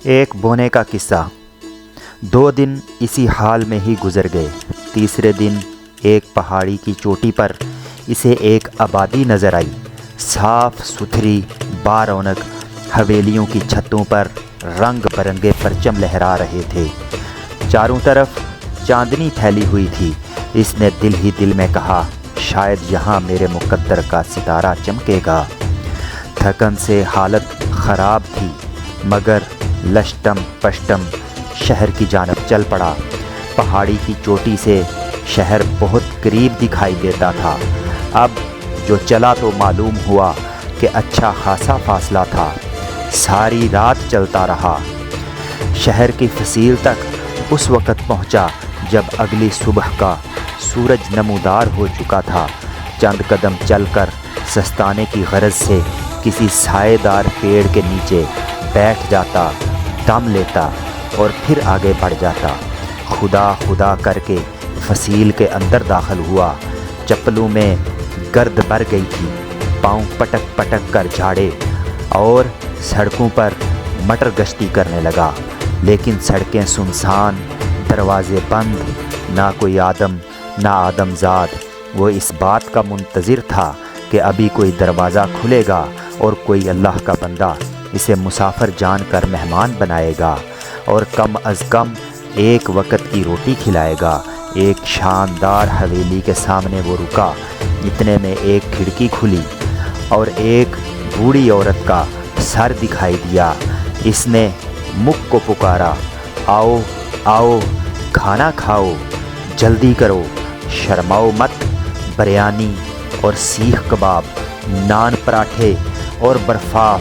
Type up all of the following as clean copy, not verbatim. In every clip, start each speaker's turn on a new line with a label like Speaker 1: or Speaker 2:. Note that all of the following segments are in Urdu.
Speaker 1: ایک بونے کا قصہ۔ 2 دن اسی حال میں ہی گزر گئے۔ تیسرے دن ایک پہاڑی کی چوٹی پر اسے ایک آبادی نظر آئی، صاف ستھری بارونق حویلیوں کی چھتوں پر رنگ برنگے پرچم لہرا رہے تھے، چاروں طرف چاندنی پھیلی ہوئی تھی۔ اس نے دل ہی دل میں کہا، شاید یہاں میرے مقدر کا ستارہ چمکے گا۔ تھکن سے حالت خراب تھی، مگر لشٹم پشٹم شہر کی جانب چل پڑا۔ پہاڑی کی چوٹی سے شہر بہت قریب دکھائی دیتا تھا۔ اب جو چلا تو معلوم ہوا کہ اچھا خاصا فاصلہ تھا۔ ساری رات چلتا رہا۔ شہر کی فصیل تک اس وقت پہنچا جب اگلی صبح کا سورج نمودار ہو چکا تھا۔ چند قدم چل کر سستانے کی غرض سے کسی سائے دار پیڑ کے نیچے بیٹھ جاتا، دم لیتا اور پھر آگے بڑھ جاتا۔ خدا خدا کر کے فصیل کے اندر داخل ہوا۔ چپلوں میں گرد بھر گئی تھی، پاؤں پٹک پٹک کر جھاڑے اور سڑکوں پر مٹر گشتی کرنے لگا۔ لیکن سڑکیں سنسان، دروازے بند، نہ کوئی آدم نہ آدم زاد۔ وہ اس بات کا منتظر تھا کہ ابھی کوئی دروازہ کھلے گا اور کوئی اللہ کا بندہ اسے مسافر جان کر مہمان بنائے گا اور کم از کم ایک وقت کی روٹی کھلائے گا۔ ایک شاندار حویلی کے سامنے وہ رکا۔ اتنے میں ایک کھڑکی کھلی اور ایک بوڑھی عورت کا سر دکھائی دیا۔ اس نے مکھ کو پکارا، آؤ آؤ، کھانا کھاؤ، جلدی کرو، شرماؤ مت۔ بریانی اور سیخ کباب، نان پراٹھے اور برفاف،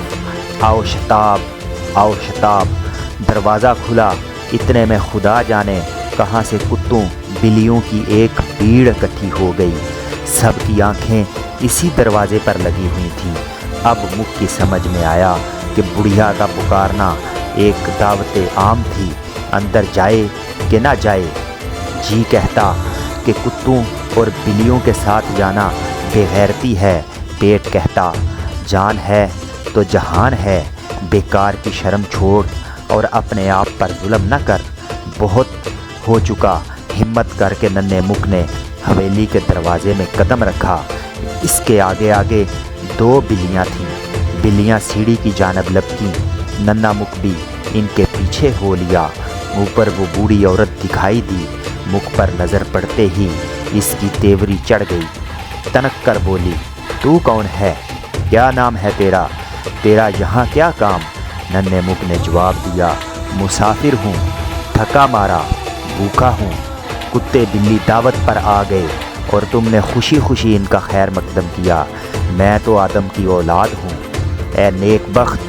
Speaker 1: آؤ شتاب آؤ شتاب۔ دروازہ کھلا۔ اتنے میں خدا جانے کہاں سے کتوں بلیوں کی ایک بھیڑ اکٹھی ہو گئی۔ سب کی آنکھیں اسی دروازے پر لگی ہوئی تھیں۔ اب مکھ کی سمجھ میں آیا کہ بڑھیا کا پکارنا ایک دعوت عام تھی۔ اندر جائے کہ نہ جائے؟ جی کہتا کہ کتوں اور بلیوں کے ساتھ جانا بے غیرتی ہے۔ پیٹ کہتا، جان ہے تو جہان ہے، بیکار کی شرم چھوڑ اور اپنے آپ پر ظلم نہ کر۔ بہت ہو چکا۔ ہمت کر کے ننھے مکھ نے حویلی کے دروازے میں قدم رکھا۔ اس کے آگے آگے 2 بلیاں تھیں۔ بلیاں سیڑھی کی جانب لپکیں۔ ننھا مکھ بھی ان کے پیچھے ہو لیا۔ اوپر وہ بوڑھی عورت دکھائی دی۔ مکھ پر نظر پڑتے ہی اس کی تیوری چڑھ گئی۔ تنک کر بولی، تو کون ہے؟ کیا نام ہے تیرا؟ تیرا یہاں کیا کام؟ ننھے مکھ نے جواب دیا، مسافر ہوں، تھکا مارا، بھوکا ہوں۔ کتے بلی دعوت پر آ گئے اور تم نے خوشی خوشی ان کا خیر مقدم کیا۔ میں تو آدم کی اولاد ہوں۔ اے نیک بخت،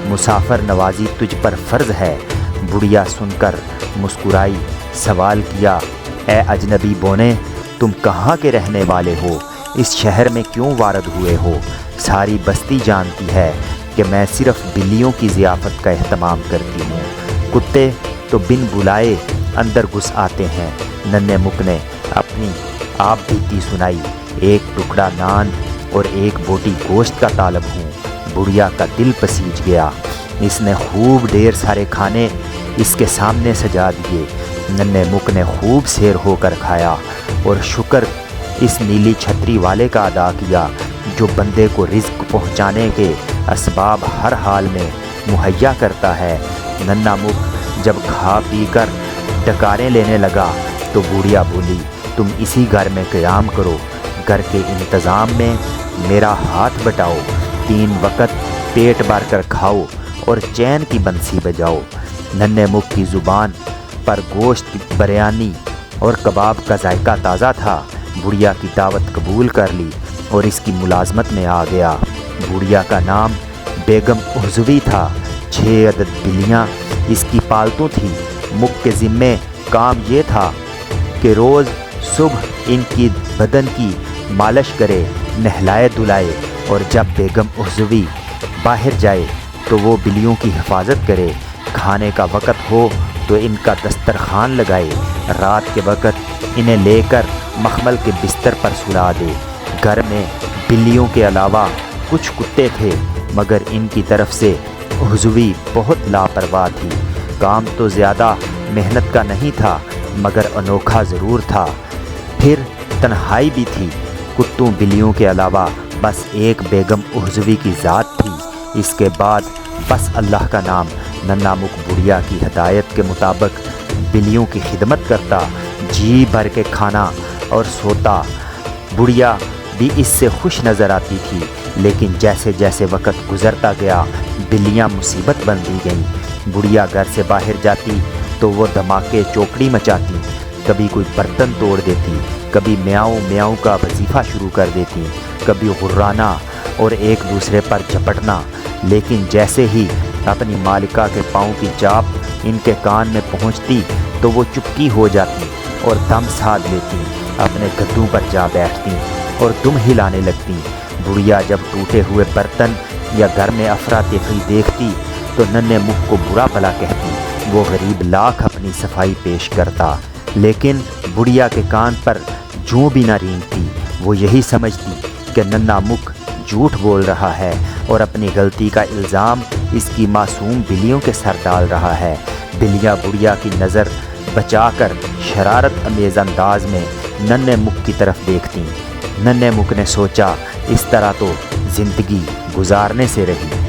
Speaker 1: مسافر نوازی تجھ پر فرض ہے۔ بڑھیا سن کر مسکرائی، سوال کیا، اے اجنبی بونے، تم کہاں کے رہنے والے ہو؟ اس شہر میں کیوں وارد ہوئے ہو؟ ساری بستی جانتی ہے کہ میں صرف بلیوں کی ضیافت کا اہتمام کرتی ہوں۔ کتے تو بن بلائے اندر گھس آتے ہیں۔ ننھے مکھ نے اپنی آپ بیتی سنائی، ایک ٹکڑا نان اور ایک بوٹی گوشت کا طالب ہوں۔ بڑھیا کا دل پسیج گیا۔ اس نے خوب ڈھیر سارے کھانے اس کے سامنے سجا دیے۔ ننھے مکھ نے خوب سیر ہو کر کھایا اور شکر اس نیلی چھتری والے کا ادا کیا جو بندے کو رزق پہنچانے کے اسباب ہر حال میں مہیا کرتا ہے۔ ننھا مکھ جب کھا پی کر ڈکاریں لینے لگا تو بوڑھیا بولی، تم اسی گھر میں قیام کرو، گھر کے انتظام میں میرا ہاتھ بٹاؤ، 3 وقت پیٹ بھر کر کھاؤ اور چین کی بنسی بجاؤ۔ ننھے مکھ کی زبان پر گوشت، بریانی اور کباب کا ذائقہ تازہ تھا۔ بڑھیا کی دعوت قبول کر لی اور اس کی ملازمت میں آ گیا۔ بڑھیا کا نام بیگم احزوی تھا۔ 6 عدد بلیاں اس کی پالتو تھیں۔ مکھ کے ذمے کام یہ تھا کہ روز صبح ان کی بدن کی مالش کرے، نہلائے دھلائے، اور جب بیگم احزوی باہر جائے تو وہ بلیوں کی حفاظت کرے۔ کھانے کا وقت ہو تو ان کا دسترخوان لگائے۔ رات کے وقت انہیں لے کر مخمل کے بستر پر سلا دے۔ گھر میں بلیوں کے علاوہ کچھ کتے تھے، مگر ان کی طرف سے احزوی بہت لاپرواہ تھی۔ کام تو زیادہ محنت کا نہیں تھا مگر انوکھا ضرور تھا۔ پھر تنہائی بھی تھی، کتوں بلیوں کے علاوہ بس ایک بیگم احزوی کی ذات تھی۔ اس کے بعد بس اللہ کا نام۔ ننھا مکھ بڑھیا کی ہدایت کے مطابق بلیوں کی خدمت کرتا، جی بھر کے کھانا اور سوتا۔ بڑھیا بھی اس سے خوش نظر آتی تھی، لیکن جیسے جیسے وقت گزرتا گیا بلیاں مصیبت بنتی گئیں۔ بڑھیا گھر سے باہر جاتی تو وہ دھماکے چوکڑی مچاتی، کبھی کوئی برتن توڑ دیتی، کبھی میاؤں میاؤں کا وظیفہ شروع کر دیتی، کبھی غرانا اور ایک دوسرے پر جھپٹنا۔ لیکن جیسے ہی اپنی مالکہ کے پاؤں کی چاپ ان کے کان میں پہنچتی تو وہ چپکی ہو جاتی اور دم سادھ لیتی، اپنے گدوں پر جا بیٹھتی اور دم ہلانے لگتی۔ بڑھیا جب ٹوٹے ہوئے برتن یا گھر میں افراتفری دیکھتی تو ننھے مکھ کو برا بھلا کہتی۔ وہ غریب لاکھ اپنی صفائی پیش کرتا، لیکن بڑھیا کے کان پر جوں بھی نہ رینگتی۔ وہ یہی سمجھتی کہ ننھا مکھ جھوٹ بول رہا ہے اور اپنی غلطی کا الزام اس کی معصوم بلیوں کے سر ڈال رہا ہے۔ بلیاں بڑھیا کی نظر بچا کر شرارت امیز انداز میں ننھے مکھ کی طرف دیکھتیں۔ ننھے مکھ نے سوچا اس طرح تو زندگی گزارنے سے رہی۔